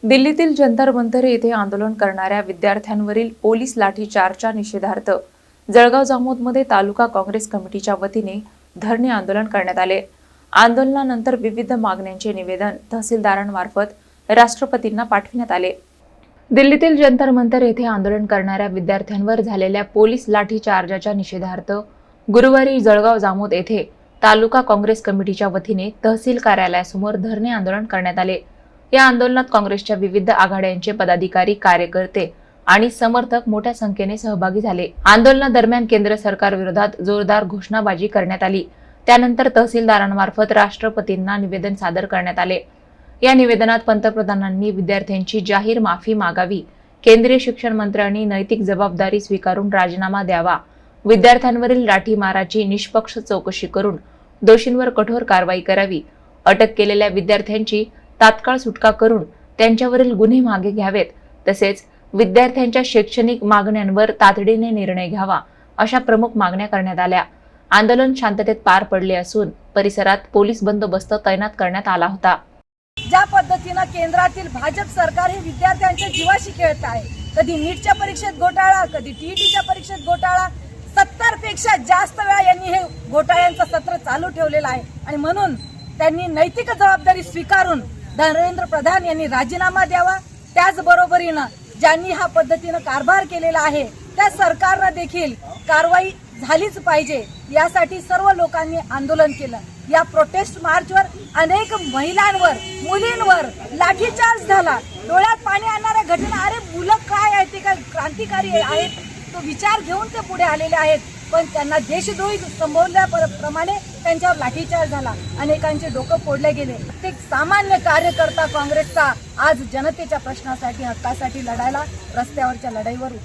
दिल्लीतील जंतर मंतर येथे आंदोलन करणाऱ्या विद्यार्थ्यांवरील पोलीस लाठीचार्जच्या निषेधार्थ जळगाव जामोदमध्ये तालुका काँग्रेस कमिटीच्या वतीने धरणे आंदोलन करण्यात आले। आंदोलनानंतर विविध मागण्यांचे निवेदन तहसीलदारांमार्फत राष्ट्रपतींना पाठविण्यात आले। दिल्लीतील जंतर मंतर येथे आंदोलन करणाऱ्या विद्यार्थ्यांवर झालेल्या पोलीस लाठीचार्जच्या निषेधार्थ गुरुवारी जळगाव जामोद येथे तालुका काँग्रेस कमिटीच्या वतीने तहसील कार्यालयासमोर धरणे आंदोलन करण्यात आले। या आंदोलनात काँग्रेसच्या विविध आघाड्यांचे पदाधिकारी, कार्यकर्ते आणि समर्थक मोठ्या संख्येने सहभागी झाले। आंदोलनादरम्यान केंद्र सरकार विरोधात जोरदार घोषणाबाजी करण्यात आली। त्यानंतर तहसीलदारांमार्फत राष्ट्रपतींना निवेदन सादर करण्यात आले। या निवेदनात पंतप्रधानांनी विद्यार्थ्यांची जाहीर माफी मागावी, केंद्रीय शिक्षण मंत्र्यांनी नैतिक जबाबदारी स्वीकारून राजीनामा द्यावा, विद्यार्थ्यांवरील लाठीमाराची निष्पक्ष चौकशी करून दोषींवर कठोर कारवाई करावी, अटक केलेल्या विद्यार्थ्यांची तात्काळ सुटका करून त्यांच्यावरील गुन्हे मागे घ्यावेत, तसेच विद्यार्थ्यांच्या शैक्षणिक मागण्यांवर तातडीने निर्णय घ्यावा, अशा प्रमुख मागण्या करण्यात आल्या। आंदोलन शांततेत पार पडले असून परिसरात पोलीस बंदोबस्त तैनात करण्यात आला होता। ज्या पद्धतीने केंद्रातील भाजप सरकार हे विद्यार्थ्यांच्या जीवाशी खेळत आहे, कधी नीटच्या परीक्षेत घोटाळा, कधी टीईटीच्या परीक्षेत घोटाळा, 70 पेक्षा जास्त वेळा यांनी हे घोटाळ्यांचं सत्र चालू ठेवलेलं आहे आणि म्हणून त्यांनी नैतिक जबाबदारी स्वीकारून धर्मेंद्र प्रधान यांनी राजीनामा द्यावा। त्याचबरोबरीने ज्यांनी हा पद्धतीने कारभार केलेला आहे त्या सरकारने देखील कारवाई झालीच पाहिजे, यासाठी सर्व लोकांनी आंदोलन केलं। या प्रोटेस्ट मार्चवर अनेक महिलांवर, मुलींवर लाठीचार्ज झाला। डोळ्यात पाणी आणणाऱ्या घटना, अरे मुलं काय आहेत ते काय क्रांतिकारी आहेत, तो विचार घेऊन ते पुढे आलेले आहेत, पण त्यांना देशद्रोही संबोधल्याप्रमाणे त्यांच्यावर लाठीचार्ज झाला, अनेकांचे डोकं फोडले गेले। प्रत्येक सामान्य कार्यकर्ता काँग्रेसचा आज जनतेच्या प्रश्नासाठी, हक्कासाठी लढायला रस्त्यावरच्या लढाईवर उतरला।